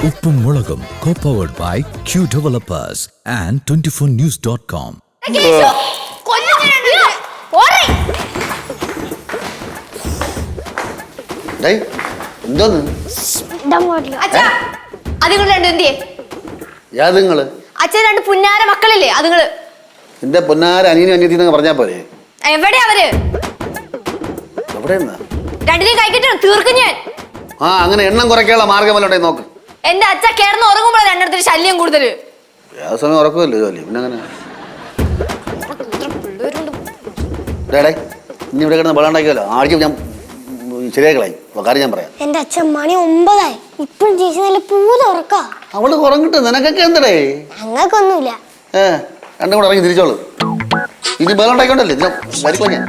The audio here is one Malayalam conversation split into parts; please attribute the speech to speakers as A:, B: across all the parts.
A: ഉപ്പും മുളകും co-powered by Q Developers and 24news.com.
B: അച്ഛൻ രണ്ട് പുന്നാര മക്കളില്ലേ അതുങ്ങള്
C: എന്റെ പൊന്നാര അനിയനും അനിയത്തിന്ന് പറഞ്ഞാ പോലെ.
B: എവിടെയാ അവര്? രണ്ടിനെയും കൈക്കിട്ട് തീർക്കും ഞാൻ.
C: ആ അങ്ങനെ എണ്ണം കുറയ്ക്കാനുള്ള മാർഗമല്ലോട്ടെ നോക്ക്.
B: എന്റെ അച്ഛ കിടന്ന് ഉറങ്ങുമ്പോഴാണ് രണ്ടിടത്തിന് ശല്യം കൂടുതൽ.
C: സമയം ഉറക്കുമല്ലോ ജോലി പിന്നെ അങ്ങനെ ഇനി ഇവിടെ കിടന്ന് ബഹളമുണ്ടാക്കിയല്ലോ ആഴ്ച ഞാൻ ശരിയാക്കളായി കാര്യം ഞാൻ പറയാം.
D: എന്റെ അച്ഛൻ മണി 9 ഇപ്പഴും ചേച്ചി നല്ല പൂല ഉറക്ക.
C: അവള് ഉറങ്ങിട്ട് നിനക്കൊക്കെ എന്തടേ?
D: ഞങ്ങൾക്കൊന്നുമില്ല.
C: രണ്ടും കൂടെ ഇറങ്ങി തിരിച്ചോളൂ. ഇനി ബഹളം ഉണ്ടാക്കിയോണ്ടല്ലേ ഇതിനെ വരിക്കോ ഞാൻ.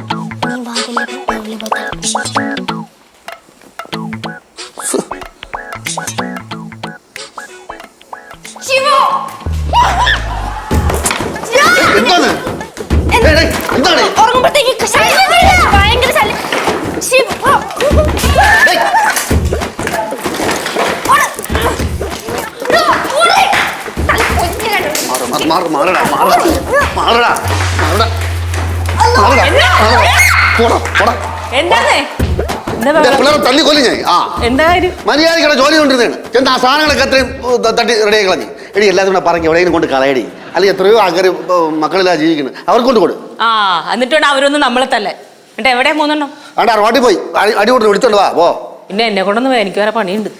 C: മര്യാദ ജോലി കൊണ്ടിരുന്നതാണ്. ചെന്ന് ആ സാധനങ്ങളൊക്കെ എത്രയും തട്ടി റെഡിയാക്കി കളഞ്ഞു. എടി എല്ലാത്തിനും കൂടെ പറഞ്ഞ് എവിടെയെങ്കിലും കൊണ്ട് കളയടി. അല്ലെങ്കിൽ എത്രയോ ആൾക്കാർ മക്കളിലാ ജീവിക്കുന്നത്, അവർക്ക് കൊണ്ട് കൊടു.
E: എന്നിട്ടുണ്ട് അവരൊന്നും നമ്മളെ തല്ലേ. എന്നിട്ട് എവിടെയാ മൂന്നെണ്ണം?
C: അവിടെ റോട്ടിൽ പോയി അടി കൊണ്ട് വിളിച്ചോണ്ട് വാ പോ.
E: പിന്നെ എന്നെ കൊണ്ടൊന്നും എനിക്ക് വേറെ പണിയുണ്ട്.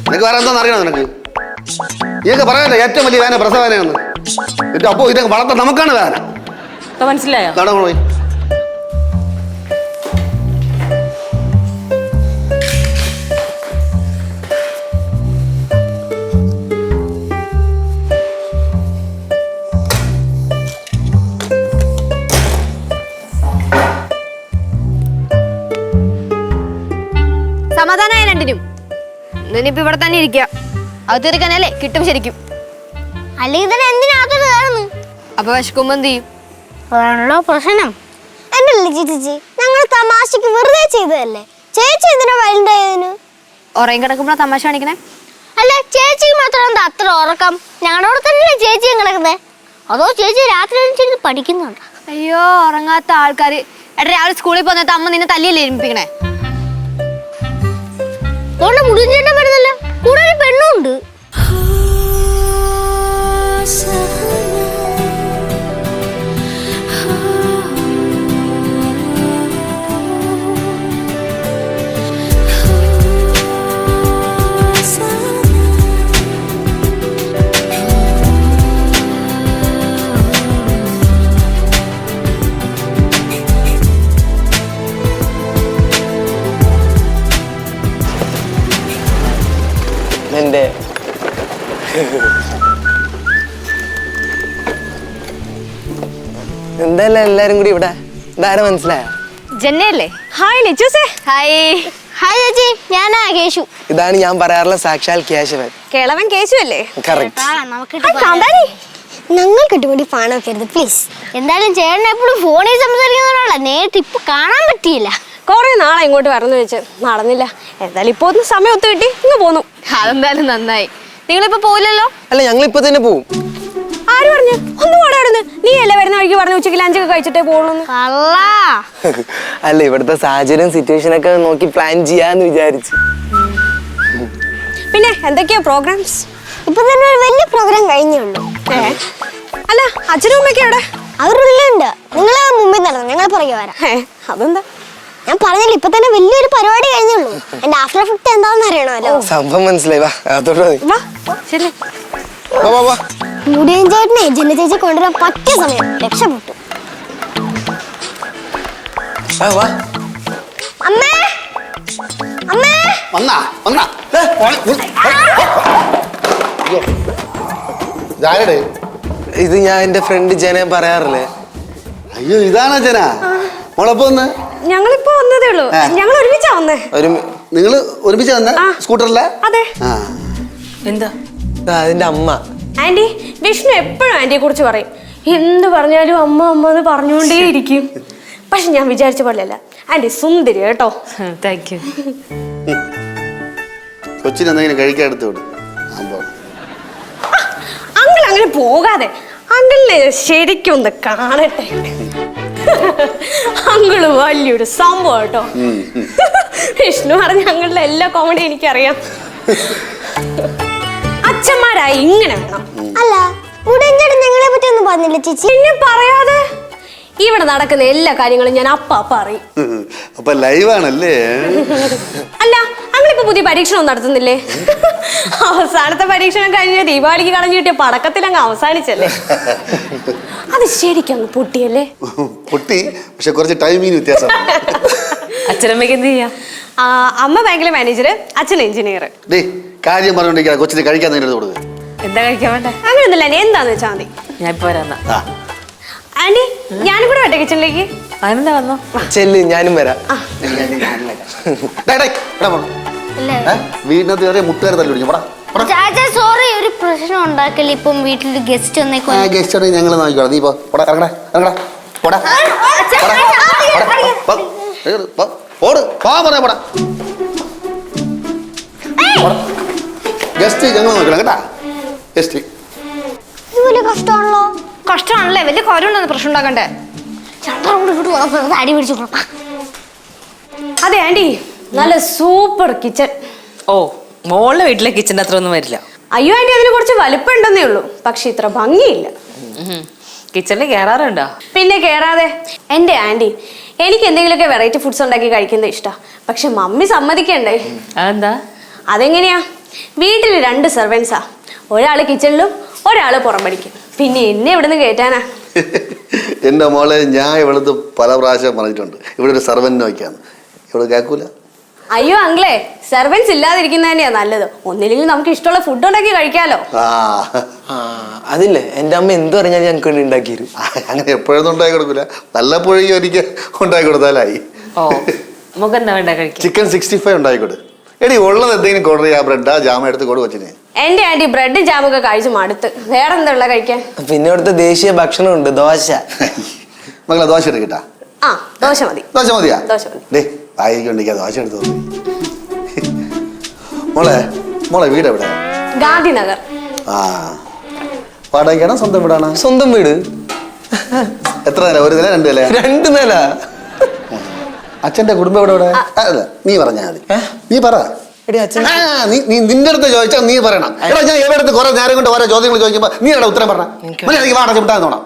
C: നിനക്ക് വേറെ എന്താണെന്ന് അറിയണം. നിനക്ക് നീയൊക്കെ പറയാനല്ലേ ഏറ്റവും വലിയ വേദന പ്രസവേദനയെന്ന്. എന്നിട്ട് അപ്പോ ഇതൊക്കെ വളർത്താൻ നമുക്കാണ് വേദന.
E: മനസ്സിലായോ?
C: പോയി
B: സമാധാനായ രണ്ടിനും. ഇന്നിപ്പോ ഇവിടെ തന്നെ ഇരിക്കുക. അത് തീർക്കാനല്ലേ കിട്ടും ശരിക്കും.
D: അല്ലെങ്കിൽ തന്നെ എന്തിനാത്തത് കയറുന്നു?
B: അപ്പൊ വിശക്കുമ്പോ എന്ത് ചെയ്യും?
D: അതാണല്ലോ പ്രശ്നം. എന്റെ ചേച്ചി ഞങ്ങൾ തമാശക്ക് വെറുതെ ചെയ്തതല്ലേ. ചേച്ചി എന്തിനാ വലുതായതിന്?
B: ഉറയും കിടക്കുമ്പോഴാ തമാശ കാണിക്കണേ?
D: അല്ല ചേച്ചിക്ക് മാത്രം എന്താ അത്ര ഉറക്കം? ഞങ്ങളുടെ കൂടെ തന്നെയല്ലേ ചേച്ചിയും കിടക്കുന്നേ? അതോ ചേച്ചി രാത്രി പഠിക്കുന്നുണ്ടോ?
B: അയ്യോ ഉറങ്ങാത്ത ആൾക്കാര്. എടാ രാവിലെ സ്കൂളിൽ പോകുന്നത് അമ്മ നിന്നെ തല്ലിയല്ലേ എരിപ്പിക്കണേ?
D: അതുകൊണ്ട് മുടിയും ചേട്ടൻ വരുന്നല്ല, കൂടെ ഒരു പെണ്ണുണ്ട്.
F: എന്തായാലും എല്ലാരും കൂടി ഇവിടെ ഇതാരെ മനസ്സിലായോ?
B: ജന്നയല്ലേ? ഹായ് ലിച്ചൂസേ. ഹായ്.
D: ഹായ് ചേച്ചി, ഞാനാ കേശു.
F: ഇതാണ് ഞാൻ പറയാറുള്ള സാക്ഷാൽ കേശവൻ.
B: കേളവൻ കേശു അല്ലേ?
D: ഞങ്ങൾ കിട്ടുകൂടി പണമൊക്കെ എടുത്ത് പ്ലീസ്. എന്തായാലും ചേട്ടൻ എപ്പോഴും ഫോണിൽ സംസാരിക്കുന്നവരാള, നേരിട്ട് ഇപ്പൊ കാണാൻ പറ്റിയില്ല.
G: കൊറേ നാളെ ഇങ്ങോട്ട് വരന്ന് വെച്ച് നടന്നില്ല. എന്തായാലും ഇപ്പൊ ഒന്ന് സമയം ഒത്തു കിട്ടി ഇങ്ങ് പോന്നു.
B: അതെന്തായാലും നന്നായി. നിങ്ങളിപ്പോ പോവില്ലല്ലോ?
F: അല്ല ഞങ്ങൾ ഇപ്പൊ തന്നെ പോവും.
G: ആര് പറഞ്ഞു? ഒന്നും കൂടെ ആയിരുന്നു. നീ അല്ലേ വരുന്ന വഴിക്ക് പറഞ്ഞു ഉച്ചയ്ക്ക് ലഞ്ചൊക്കെ കഴിച്ചിട്ടേ പോകുള്ളൂ.
F: അല്ല ഇവിടുത്തെ സാഹചര്യം സിറ്റുവേഷൻ ഒക്കെ നോക്കി പ്ലാൻ ചെയ്യാന്ന് വിചാരിച്ചു.
G: പിന്നെ എന്തൊക്കെയാ പ്രോഗ്രാംസ്?
D: ഇപ്പൊ തന്നെ ഒരു വലിയ പ്രോഗ്രാം കഴിഞ്ഞുള്ളൂ.
G: അല്ല അച്ഛനും അമ്മയൊക്കെ എവിടെ?
D: അവരുള്ളുണ്ട്. നിങ്ങളെ മുമ്പിൽ നടന്നു, ഞങ്ങൾ പുറകെ വരാം.
G: അതെന്താ?
D: ഞാൻ പറഞ്ഞില്ല, ഇപ്പൊ തന്നെ വലിയൊരു പരിപാടി കഴിഞ്ഞുള്ളൂ. എന്റെ ആഫ്റ്റർ എഫക്ട് എന്താണെന്ന് അറിയണമല്ലോ.
F: സംഭവം മനസ്സിലായി. വാ അതോടെ
G: ശരി.
D: മുടിയൻ ചേട്ടനെ ജന ചേച്ചി കൊണ്ടുവരാൻ പറ്റിയ സമയം. രക്ഷപ്പെട്ടു. അമ്മേ അമ്മേ
F: ഇത് ഞാൻ എന്റെ ഫ്രണ്ട് ജന പറയാറില്ലേ?
C: അയ്യോ ഇതാണോ ജന?
G: ഞങ്ങളിപ്പോ വന്നതേ ഉള്ളൂ. ഞങ്ങൾ ഒരുമിച്ചാ വന്നേ.
C: നിങ്ങള് ഒരുമിച്ച് വന്ന സ്കൂട്ടറിലെ?
G: അതെ.
E: എന്താ?
F: അതിന്റെ അമ്മ
G: ആന്റി. വിഷ്ണു എപ്പോഴും ആന്റിയെ കുറിച്ച് പറയും. എന്ത് പറഞ്ഞാലും അമ്മ അമ്മ എന്ന് പറഞ്ഞുകൊണ്ടേ ഇരിക്കും. പക്ഷെ ഞാൻ വിചാരിച്ച പോലെയല്ല. ആന്റി സുന്ദരി കേട്ടോ.
E: Thank you.
C: കൊച്ചിനെന്തെങ്കിലും കഴിക്കാൻ എടുത്തു വിടും.
G: അങ്കിൾ അങ്ങനെ പോകാതെ അങ്കിളിനെ ശരിക്കും ഒന്ന് കാണട്ടെ. അങ്കിള് വലിയൊരു സംഭവം കേട്ടോ. വിഷ്ണു പറഞ്ഞ അങ്കിളിന്റെ എല്ലാ കോമഡി എനിക്കറിയാം. അച്ഛന്മാരായി ഇങ്ങനെ വേണം.
D: അല്ല ഞങ്ങളെ പറ്റി ഒന്നും പറഞ്ഞില്ല ചേച്ചി.
G: പിന്നെ പറയാതെ ഇവിടെ നടക്കുന്ന എല്ലാ കാര്യങ്ങളും ഞാൻ അപ്പ അറിയും.
C: അപ്പൊ ലൈവാണല്ലേ?
G: അല്ല അങ്ങളിപ്പോ പുതിയ പരീക്ഷണം നടത്തുന്നില്ലേ? അവസാനത്തെ പരീക്ഷണം കഴിഞ്ഞ ദീപാവലിക്ക് കളഞ്ഞു കിട്ടിയ പടക്കത്തിൽ അങ്ങ് അവസാനിച്ചല്ലേ? അത് ശരിക്കും അങ്ങ് പൊട്ടിയല്ലേ?
C: പൊട്ടി, പക്ഷെ കുറച്ച് ടൈമിന് വ്യത്യാസം.
E: അച്ഛനമ്മയ്ക്ക് എന്ത് ചെയ്യാ?
G: അമ്മ ബാങ്കിലെ മാനേജർ, അച്ഛൻ എഞ്ചിനീയർ.
C: കാര്യം പറഞ്ഞോണ്ടിരിക്കുക, കൊച്ചിന് കഴിക്കാൻ നേരിട്ട് കൊടുക്കുക.
E: എന്താ കഴിക്കാൻ വേണ്ട?
G: അങ്ങനെയൊന്നുമില്ല, എന്താന്ന് വെച്ചാൽ മതി.
E: ഞാൻ ഇപ്പൊ വരാന്നാ.
G: ആന്റി ഞാനും കൂടെ വട്ടെ കിച്ചണിലേക്ക്.
E: അതെന്താ വന്നോ?
F: ചെല്ല്, ഞാനും വരാം.
C: വീടിനകത്ത് കയറിയ മുട്ടുകാരെ തല്ലി പിടിക്കും.
D: സോറി, ഒരു പ്രശ്നം ഉണ്ടാക്കല്ലേ. ഇപ്പം വീട്ടിൽ ഗസ്റ്റ്
C: ഗസ്റ്റ് ഉണ്ടെങ്കിൽ ഞങ്ങൾ നോക്കിക്കോളാം. നീ ഗസ്റ്റ് ഞങ്ങൾ നോക്കണം കേട്ടാ. ഗസ്റ്റ്
D: കഷ്ടമാണല്ലോ.
B: കഷ്ടമാണല്ലേ, വലിയ കാര്യമുണ്ടെന്ന് പ്രശ്നം ഉണ്ടാക്കണ്ടേ.
D: അടി പിടിച്ചു.
G: അതെ ആന്റി, നല്ല സൂപ്പർ കിച്ചൺ.
E: ഓ, മോളുടെ വീട്ടിലെ കിച്ചന്റെ അത്ര ഒന്നും വരില്ല.
G: അയ്യോ ആന്റി, അതിന് കുറച്ച് വലിപ്പം ഉണ്ടെന്നേ ഉള്ളൂ, പക്ഷെ ഇത്ര ഭംഗിയില്ല.
E: കിച്ചണിൽ കേറാറുണ്ടോ?
G: പിന്നെ കേറാതെ. എന്റെ ആന്റി, എനിക്ക് എന്തെങ്കിലുമൊക്കെ വെറൈറ്റി ഫുഡ്സ് ഉണ്ടാക്കി കഴിക്കുന്നത് ഇഷ്ടമാണ്. പക്ഷെ മമ്മി സമ്മതിക്കണ്ടേ?
E: അതെന്താ?
G: അതെങ്ങനെയാ? വീട്ടിൽ 2 സെർവൻസാ. ഒരാള് കിച്ചണിലും ഒരാള് പുറം പഠിക്കും. പിന്നെ എന്നെ ഇവിടുന്ന് കേറ്റാനാ?
C: എന്റെ മോളെ, ഞാൻ ഇവിടുത്തെ പല പ്രാവശ്യം പറഞ്ഞിട്ടുണ്ട് ഇവിടെ ഒരു സർവന്റ് നോക്കിയാന്ന്. ഇവിടെ കേൾക്കൂല.
G: അയ്യോ അങ്കിളെ, സെർവൻസ് ഇല്ലാതിരിക്കുന്ന തന്നെയാ നല്ലത്. ഒന്നില്ലെങ്കിൽ നമുക്ക് ഇഷ്ടമുള്ള ഫുഡ് ഉണ്ടാക്കി കഴിക്കാലോ.
F: അതില്ലേ, എന്റെ അമ്മ എന്ത് പറഞ്ഞാലും ഞങ്ങൾക്ക് വേണ്ടി ഉണ്ടാക്കിയിരുന്നു.
C: അങ്ങനെ എപ്പോഴൊന്നും ഉണ്ടാക്കി കൊടുക്കൂല, വല്ലപ്പോഴും ഒരിക്കൽ ഉണ്ടാക്കി കൊടുത്താലായി.
E: ഓ, നമുക്ക് എന്താ വേണ്ട കഴിക്കാൻ?
C: ചിക്കൻ 65 ഉണ്ടായിക്കോട്ടെ. എടി ഉള്ളത് എന്തെങ്കിലും ഓർഡർ ചെയ്യാ. ബ്രെഡാ ജാമ എടുത്ത് കൊടു കൊച്ചിനെ.
G: എന്റെ ആന്റി ബ്രെഡും ജാമൊക്കെ കഴിച്ചു മടുത്ത്. വേറെ എന്താ ഉള്ള കഴിക്കാൻ?
F: പിന്നെ ഇവിടുത്തെ ദേശീയ ഭക്ഷണം ഉണ്ട്, ദോശ.
C: മകളെ ദോശ എടുക്കട്ടാ?
G: ദോശ മതി.
C: ദോശ മതിയാ?
G: ദോശ മതി.
C: വായിക്കൊണ്ടിരിക്കാ, ദോശ എടുത്തു. മോളെ വീട് എവിടെ?
G: ഗാന്ധിനഗർ.
C: വാടകയ്ക്കാണോ സ്വന്തം വീടാണോ?
F: സ്വന്തം വീട്.
C: എത്ര നില? 1 നില 2 നില?
F: 2 നില.
C: അച്ഛന്റെ കുടുംബം എവിടെ? അല്ല, നീ പറഞ്ഞാ മതി. നീ പറ. നിന്റെ അടുത്ത് ചോദിച്ചാൽ നീ പറയണം. എടാ, ഞാൻ എവിടെ കുറെ നേരം കൊണ്ട് ഓരോ ചോദ്യങ്ങൾ ചോദിക്കുമ്പോ നീ എവിടെ ഉത്തരം പറഞ്ഞ? വാടക വിട്ടാന്നോണം.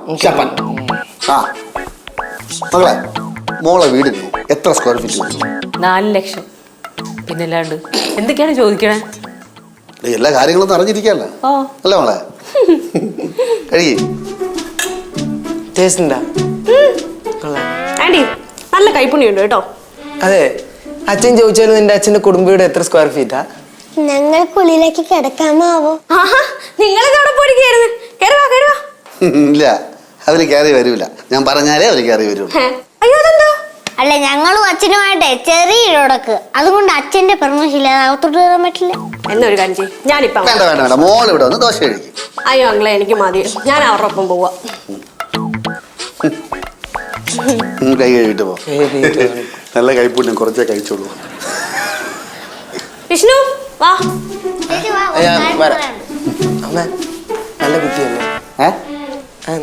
C: മകളെ, മോളെ വീടിന് എത്ര സ്ക്വയർ ഫീറ്റ് വരും?
E: 4 ലക്ഷം. പിന്നെ അല്ലാണ്ട് എന്തൊക്കെയാണ് ചോദിക്കണേ?
C: എല്ലാ കാര്യങ്ങളും അറിഞ്ഞിരിക്കല്ലോ അല്ലേ മോളെ? കഴിയേ
G: ആന്റി നല്ല കൈപ്പുണ്യുണ്ട് കേട്ടോ.
F: അതെ, അച്ഛൻ ചോദിച്ചാലും നിന്റെ അച്ഛന്റെ കുടുംബയുടെ എത്ര സ്ക്വയർ ഫീറ്റാ?
D: ഞങ്ങൾക്കുള്ളിലേക്ക് കിടക്കാമാവോ?
G: നിങ്ങൾ അവിടെ പോയിരിക്കായിരുന്നു.
C: ഇല്ല, അവര് കയറി വരൂല. ഞാൻ പറഞ്ഞാലേ അവര് കയറി വരുള്ളൂ.
G: അയ്യോ, അതെന്താ?
D: അല്ല, ഞങ്ങളും അച്ഛനുമായിട്ടേ ചെറിയൊരു ഉടക്ക്. അതുകൊണ്ട് അച്ഛന്റെ പെർമിഷൻ ഇല്ലാതെ അകത്തോട്ട് കയറാൻ പറ്റില്ല.
G: എന്നൊരു കാര്യം ചെയ്യും, ഞാനിപ്പം.
C: വേണ്ട വേണ്ട വേണ്ട, മോൾ ഇവിടെ വന്ന് ദോശ കഴിക്കും.
G: അയ്യോ അങ്ങളെ, എനിക്ക് മതി. ഞാൻ അവരുടെ ഒപ്പം പോവാ.
C: കൈ കഴിയിട്ട് പോ. നല്ല കൈപ്പുണ്യം, കുറച്ചേ കഴിച്ചോളൂ.
G: വിഷ്ണു വാ.
F: അമ്മ നല്ല കുട്ടിയല്ലേ?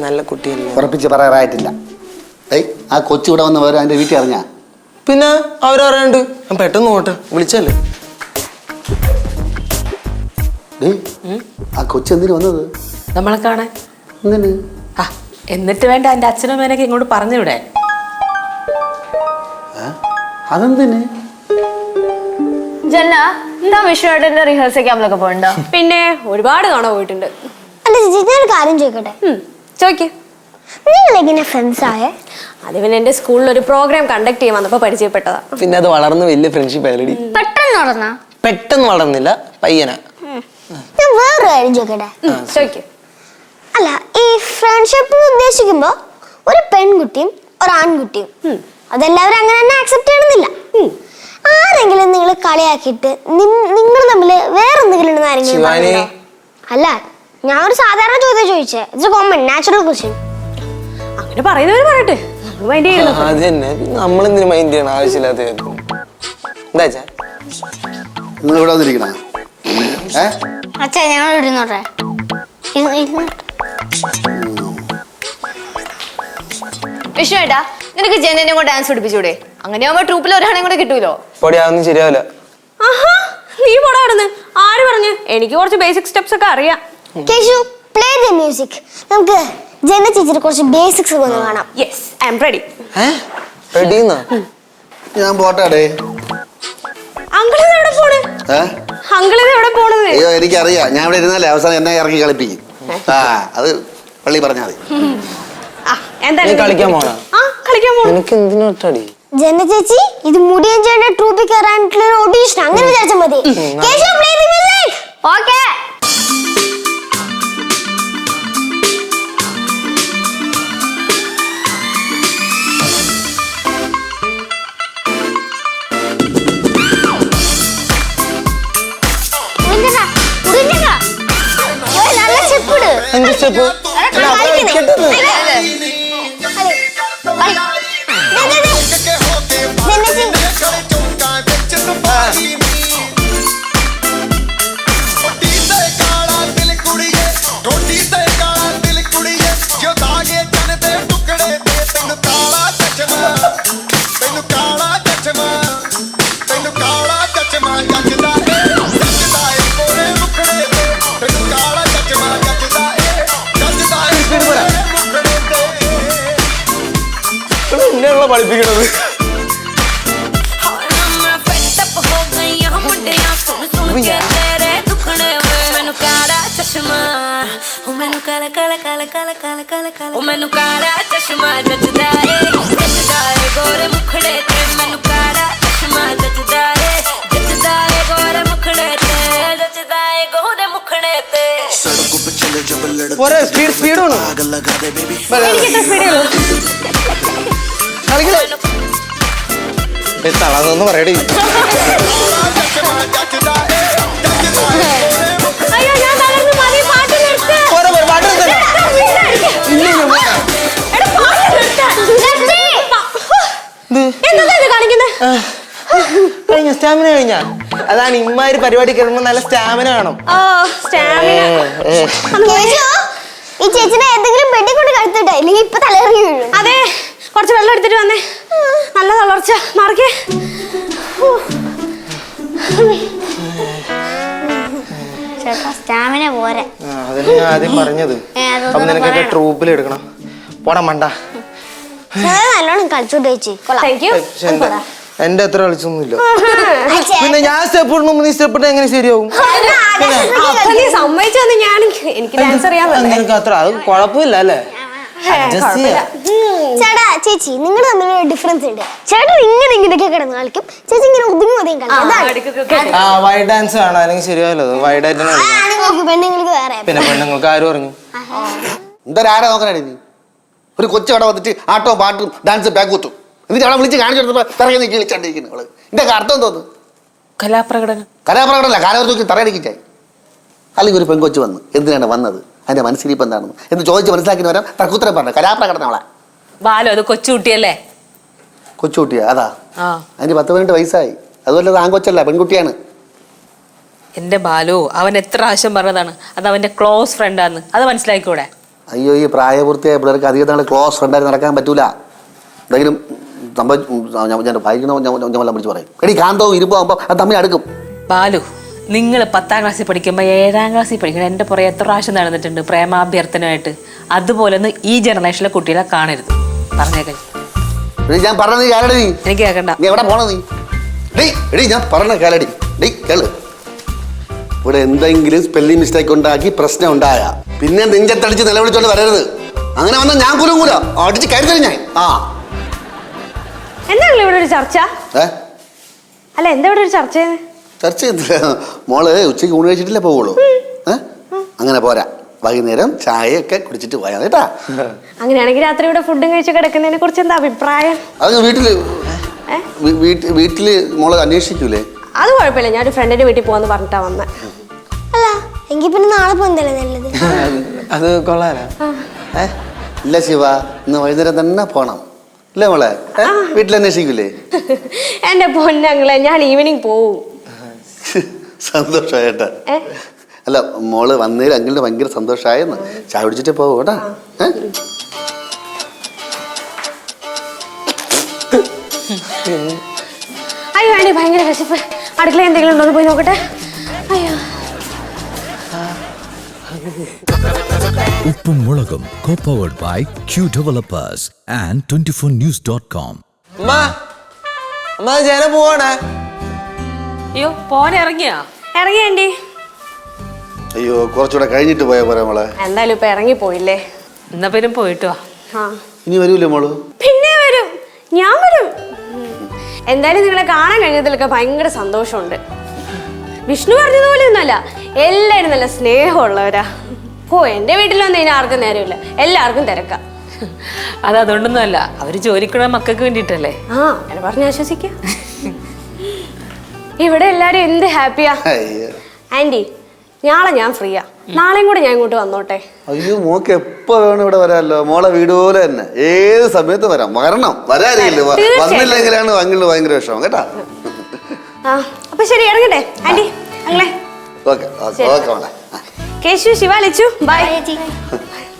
F: നല്ല കുട്ടിയല്ലേ?
C: ഉറപ്പിച്ച് പറയാറായിട്ടില്ല. ആ കൊച്ചു ഇവിടെ വന്ന് വേറെ അതിന്റെ വീട്ടിൽ അറിഞ്ഞാ?
F: പിന്നെ അവരറിയാണ്ട് ഞാൻ പെട്ടെന്ന് പോട്ടെ, വിളിച്ചല്ലേ.
C: ആ കൊച്ചു എന്തിനു വന്നത്?
E: നമ്മളെ കാണാൻ.
C: എന്തിന്?
E: എന്നിട്ട് വേണ്ട എന്റെ അച്ഛനും അമ്മേനൊക്കെ ഇങ്ങോട്ട് പറഞ്ഞുവിടെ.
C: അതെന്തിന്?
B: ജന്ന, എന്താ വിഷ്ണുവേട്ടന്റെ റിഹേഴ്സൽ ക്യാമ്പിലൊക്കെ പോയിണ്ടോ?
G: പിന്നെ ഒരുപാട് തവണ പോയിട്ടുണ്ട്.
D: അല്ല ചേച്ചി, ഞാൻ കാര്യം ചോദിക്കട്ടെ?
G: ചോദിക്ക്.
D: നിങ്ങൾ എങ്ങനെ ഫ്രണ്ട്സ് ആയേ?
G: അത് പിന്നെ എന്റെ സ്കൂളിൽ ഒരു പ്രോഗ്രാം കണ്ടക്ട് ചെയ്യാൻ വന്നപ്പോ പരിചയപ്പെട്ടതാ.
F: പിന്നെ അത് വളർന്ന് വലിയ ഫ്രണ്ട്ഷിപ്പ് ആയാലടി.
D: പെട്ടെന്ന്
F: വളർന്നില്ല, പയ്യനാ.
D: ഞാൻ വേറൊരു കാര്യം ചോദിക്കട്ടെ?
G: ചോദിക്ക്.
D: അല്ല, ഈ ഫ്രണ്ട്ഷിപ്പ് ഉദ്ദേശിക്കുമ്പോ ഒരു പെൺകുട്ടിയും ഒരു ആൺകുട്ടിയും അതെല്ലാവരും അങ്ങനെ തന്നെ ആക്സെപ്റ്റ് ചെയ്യണമെന്നില്ല. ആരെങ്കിലും നിങ്ങൾ കളിയാക്കിയിട്ട് നിങ്ങൾ തമ്മിൽ വേറെ എന്തെങ്കിലും ഉണ്ടെന്ന് ആരെങ്കിലും പറഞ്ഞോ? അല്ല, ഞാൻ ഒരു സാധാരണ ചോദ്യം ചോദിച്ചേ. It's A common natural question.
G: അങ്ങനെ പറയുന്നവര് പറയട്ടെ, മൈൻഡ് ചെയ്യണം.
F: അത് തന്നെ, നമ്മളെന്തിനു മൈൻഡ് ചെയ്യണം ആവശ്യമില്ലാത്ത? എന്താ
C: നിങ്ങൾ ഇവിടെ വന്നിരിക്കണ?
D: അച്ഛാ ഞങ്ങൾ ഇരുന്നോട്ടെ.
B: വിഷ്ണു ഏട്ടാ, നിനക്ക് ജനനെ കൂടെ ഡാൻസ് പഠിപ്പിച്ചൂടെ? അങ്ങനെയാവുമ്പോ ട്രൂപ്പിൽ ഒരാളെയും കൂടെ കിട്ടൂലോ.
F: പൊടിയാവുന്നു ശരിയാവില്ല.
G: ആഹാ, നീ പോടാടുന്ന്. ആര് പറഞ്ഞു? എനിക്ക് കുറച്ച് ബേസിക് സ്റ്റെപ്സ് ഒക്കെ അറിയാം.
D: Keshu, play the music. നമുക്ക് ജന ചേച്ചിയുടെ കുറച്ച് ബേസിക്സ് ഒന്ന് കാണാം.
G: Yes, I'm ready.
F: റെഡിന്നാ?
C: ഞാൻ പോട്ടെ.
G: അങ്കിളിന് എവിടെ പോണ്? അങ്കിളിന് എവിടെ പോണത്?
C: അയ്യോ എനിക്കറിയാം, ഞാൻ ഇവിടെ ഇരുന്നാലേ അവസാനം എന്നെ ഇറക്കി കളിപ്പിക്കും. അത് പള്ളി പറഞ്ഞാൽ മതി.
F: കളിക്കാൻ പോണ?
G: കളിക്കാൻ പോണ.
F: നിനക്ക് എന്തിനോട്ടടി?
D: ജന ചേച്ചി, ഇത് മുടിയൻ ചേട്ടന്റെ ട്രൂപ്പിൽ കയറാനായിട്ടുള്ള ഒരു ഓഡീഷൻ, അങ്ങനെ വിചാരിച്ചാൽ മതി. Keshu, play the music.
B: Okay.
D: നല്ല സ്റ്റെപ്പ് ഇട്.
F: എന്ത് സ്റ്റെപ്പ്? എന്നെയുള്ള പഠിപ്പിക്കണത്. സ്പീഡ് വേണം. തളർന്നു പറയടി. കഴിഞ്ഞ സ്റ്റാമിന കഴിഞ്ഞ അതാണ് ഇമ്മാതിരി പരിപാടി കേൾക്കുമ്പോ നല്ല സ്റ്റാമിന വേണം.
D: ഈ ചേച്ചിനെ എന്തെങ്കിലും പെട്ടി കൊണ്ട് കഴുത്തിട്ടെ, ഇല്ലെങ്കിൽ ഇപ്പൊ തലയിറങ്ങി വീഴും.
G: അതെ, കുറച്ച് വെള്ളം എടുത്തിട്ട് വന്നേ. നല്ല തളർച്ച. മാറിക്കേ.
D: ചേട്ടാ സ്റ്റാമിന പോരെ.
F: അതല്ലേ ഞാൻ ആദ്യം പറഞ്ഞത്. അപ്പൊ നിനക്കൊക്കെ ട്രൂപ്പിൽ എടുക്കണം. പോടാ മണ്ട.
D: നല്ലോണം കളിച്ചോണ്ട് ചേച്ചി.
F: എന്റെ അത്ര കളിച്ചൊന്നുമില്ല. പിന്നെ ഞാൻ സ്റ്റെപ്പ് ഇടുമ്പോ നീ സ്റ്റെപ്പ് ഇട്ടാ എങ്ങനെ ശരിയാവും?
G: സമ്മതിച്ചു വന്ന് ഞാൻ എനിക്ക് ഡാൻസ് അറിയാൻ.
F: നിനക്ക് അത്ര അത് കുഴപ്പമില്ല അല്ലേ?
D: ചേട്ടാ ചേച്ചി, നിങ്ങൾ തമ്മിലുള്ള ഡിഫറൻസ് ഉണ്ട്. ചേട്ടൻ ഇങ്ങനെയൊക്കെ കിടന്ന് കളിക്കും, ചേച്ചി ഇങ്ങനെ ഒതുങ്ങി ഒതുങ്ങി കളിക്കും.
F: വൈഡ് ഡാൻസ് കാണാൻ അല്ലെങ്കിൽ ശരിയാവല്ലോ. വൈഡ് ആയിട്ട്
D: പെണ്ണുങ്ങൾക്ക് വേറെ.
F: പിന്നെ പെണ്ണുങ്ങൾക്ക് ആര് പറഞ്ഞു?
C: എന്തായാലും നോക്കാനാണ് നീ? ഒരു കൊച്ചു കട വന്നിട്ട് ആട്ടോ പാട്ടും ഡാൻസ് ബാക്ക് കുത്തും. എന്നിട്ട് അവളെ വിളിച്ച് കാണിച്ചു കൊടുത്തപ്പോ തറയെ നീക്കി വിളിച്ചാണ്ടിരിക്കുന്നു. അവള് ഇതിന്റെ അർത്ഥം തോന്നുന്നു
F: കലാപ്രകടനം.
C: കലാപ്രകടനല്ല, കാലവർക്ക് തറയടിക്കിച്ചായി. അല്ലെങ്കിൽ ഒരു പെൺകൊച്ചു വന്ന് എന്തിനാണ് വന്നത്, അതിന്റെ മനസ്സിലിപ്പം എന്താണെന്ന് എന്ന് ചോദിച്ച് മനസ്സിലാക്കിന് വരാം. തർക്കുത്തരം പറഞ്ഞു കലാപ്രകടനം. അവളെ
E: ബാലു അത് കൊച്ചുകുട്ടിയല്ലേ?
C: കൊച്ചുകുട്ടിയാ? അതാ, അതിന് 10-18 വയസ്സായി. അതുപോലെ അത് ആൺകൊച്ചല്ല, പെൺകുട്ടിയാണ്.
E: എന്റെ ബാലു അവൻ എത്ര പ്രാവശ്യം പറഞ്ഞതാണ് അത് അവന്റെ ക്ലോസ് ഫ്രണ്ടാന്ന്. അത് മനസ്സിലാക്കിക്കൂടെ?
C: അയ്യോ, ഈ പ്രായപൂർത്തിയായ പിള്ളേർക്ക് അധികം നാളെ ക്ലോസ് ഫ്രണ്ടായി നടക്കാൻ പറ്റൂല. എന്തെങ്കിലും ഞാൻ വായിക്കണോ ഞാൻ വിളിച്ച് പറയും. എടി കാന്തവും ഇരുമ്പാകുമ്പോൾ അത് തമ്മിൽ അടുക്കും.
E: ബാലു, നിങ്ങൾ 10ാം ക്ലാസ്സിൽ പഠിക്കുമ്പോൾ 7ാം ക്ലാസ്സിൽ പഠിക്കണം എൻ്റെ പുറകെ എത്ര പ്രാവശ്യം നടന്നിട്ടുണ്ട് പ്രേമാഭ്യർത്ഥനമായിട്ട്. അതുപോലെ ഒന്നും ഈ ജനറേഷനിലെ കുട്ടികളെ കാണരുത്. പറഞ്ഞേക്ക.
C: ഞാൻ പറഞ്ഞത് കേളടി. നീ
E: എനിക്ക് കേൾക്കണ്ട.
C: നീ എവിടെ പോണ? നീ എടി ഞാൻ പറഞ്ഞ കേളടി. ഡേ കേള്, ഇവിടെ എന്തെങ്കിലും സ്പെല്ലിംഗ് മിസ്റ്റേക്ക് ഉണ്ടാക്കി പ്രശ്നം ഉണ്ടായ പിന്നെ നെഞ്ചത്തടിച്ച് നിലവിളിച്ചോണ്ട് വരരുത്. അങ്ങനെ വന്നാൽ ഞാൻ കുലുങ്ങൂല, അടിച്ച് കരുതൽ ഞാൻ.
G: എന്താണല്ലോ ഇവിടെ ഒരു ചർച്ച? അല്ല, എന്താ ഇവിടെ ഒരു ചർച്ച?
C: ചർച്ച ചെയ്തില്ല മോള്. ഉച്ചയ്ക്ക് ഊണ് കഴിച്ചിട്ടില്ലേ പോവുള്ളൂ? അങ്ങനെ പോരാ, വൈകുന്നേരം ചായയൊക്കെ കുടിച്ചിട്ട് പോയാ കേട്ടാ.
G: അങ്ങനെയാണെങ്കിൽ രാത്രി ഇവിടെ ഫുഡും കഴിച്ച് കിടക്കുന്നതിനെ കുറിച്ച് എന്താ അഭിപ്രായം?
C: അത് വീട്ടില് മോള് അന്വേഷിക്കൂലേ?
G: അത് കുഴപ്പമില്ല, ഞാൻ ഒരു ഫ്രണ്ടിന്റെ വീട്ടിൽ പോവാന്ന് പറഞ്ഞിട്ടാ വന്നെ.
D: അല്ല, എങ്കിൽ പിന്നെ നാളെ പോകുന്നതല്ലേ നല്ലത്.
F: അത് കൊള്ളാലോ.
C: ഇല്ല ശിവ, ഇന്ന് വൈകുന്നേരം തന്നെ പോണം. ഇല്ലേ മോളെ? വീട്ടിൽ അന്വേഷിക്കൂലേ?
G: എന്റെ പൊന്നങ്ങളെ, ഞാൻ ഈവനിങ് പോവും.
C: സന്തോഷായിട്ടാ. അല്ല മോള് വന്നതിൽ അങ്കിളിന് ഭയങ്കര സന്തോഷമായെന്ന്. ചായ കുടിച്ചിട്ടേ പോവോ കേട്ടാ.
G: അയ്യോ ആന്റി ഭയങ്കര വിശപ്പ്. അടുക്കള എന്തെങ്കിലും ഉണ്ടോ എന്ന് പോയി നോക്കട്ടെ. അയ്യോ
A: ഉപ്പും മുളകും co-powered by Q Developers and 24news.com.
F: അമ്മ ജന പോവാണേ.
E: അയ്യോ പോനെ ഇറങ്ങിയാ?
G: ഇറങ്ങി ആന്റി.
C: അയ്യോ കുറച്ചുകൂടെ കഴിഞ്ഞിട്ട് പോയാ പോരാ മോളെ.
G: എന്തായാലും ഇപ്പൊ ഇറങ്ങി പോയില്ലേ.
E: എന്നാ പേരും പോയിട്ട് വാ.
G: ആ
C: ഇനി വരൂല്ലേ മോള്?
G: പിന്നെ വരും, ഞാൻ വരും. എന്തായാലും നിങ്ങളെ കാണാൻ കഴിഞ്ഞതിലൊക്കെ ഭയങ്കര സന്തോഷമുണ്ട്. വിഷ്ണു പറഞ്ഞതുപോലെ ഒന്നുമല്ല, എല്ലാവരും നല്ല സ്നേഹമുള്ളവരാ. ഓ എന്റെ വീട്ടിലൊന്നും ഇനി ആർക്കും നേരമില്ല, എല്ലാവർക്കും തിരക്കാം.
E: അത് അതുകൊണ്ടൊന്നും അല്ല, അവര് ജോലിക്കുള്ള മക്കൾക്ക് വേണ്ടിട്ടല്ലേ.
G: ആ അങ്ങനെ പറഞ്ഞ് ആശ്വസിക്കാം. ഇവിടെ എല്ലാരും എന്ത് ഹാപ്പിയാ. ആന്റി നാളെ ഞാൻ ഫ്രീയാ, നാളെയും കൂടെ ഞാൻ ഇങ്ങോട്ട് വന്നോട്ടെ.
C: അയ്യോ മോക്ക് എപ്പോ വേണം ഇവിടെ വരാമല്ലോ. മോളെ വീട് പോലെ തന്നെ ഏത് സമയത്ത് വരാം. വരണം, വരാറില്ല. വന്നില്ലെങ്കിലാണ് അങ്കിളിന് ഭയങ്കര വിഷമം കേട്ടാ.
G: ആ അപ്പൊ ശരി ഇറങ്ങട്ടെ ആന്റി. അങ്ങളെ
C: ഓക്കെ ഓക്കെ മോളെ.
G: കേശു, ശിവ, ലച്ചു ബൈ.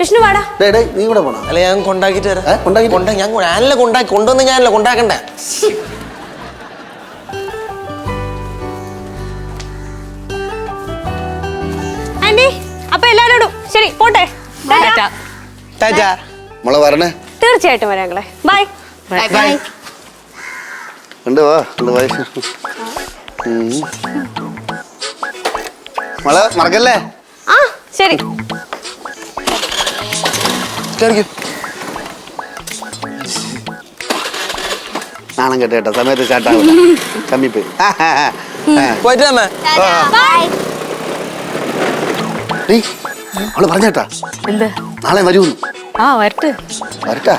G: വിഷ്ണു വാടാ.
C: നീ കൂടെ പോണോ?
F: അല്ല ഞാൻ കൊണ്ടാക്കിട്ട് വരാം.
C: ഞാൻ
F: ഞാനല്ല കൊണ്ടാക്കി കൊണ്ടുവന്ന് ഞാനല്ല കൊണ്ടാക്കണ്ടേ.
G: ആന്റി അപ്പൊ എല്ലാരോടും ശരി പോട്ടെ.
E: ടാറ്റാ.
F: ടാറ്റാ.
C: മോളെ വരണേ.
G: തീർച്ചയായിട്ടും വരാം അങ്ങളെ. ബൈ.
E: ബൈ.
C: ഉണ്ട് വാ മോളെ മറക്കല്ലേ.
G: ആ ശരി.
C: നാണം കേട്ടോ സമയത്ത് ചാട്ടാവും കമ്മിപ്പോയി.
F: പോയിട്ട് അമ്മ.
C: അവള് പറഞ്ഞേട്ടാ
E: എന്ത്?
C: നാളെ വരൂന്ന്.
E: ആ വരട്ടെ.
C: വരട്ടാ.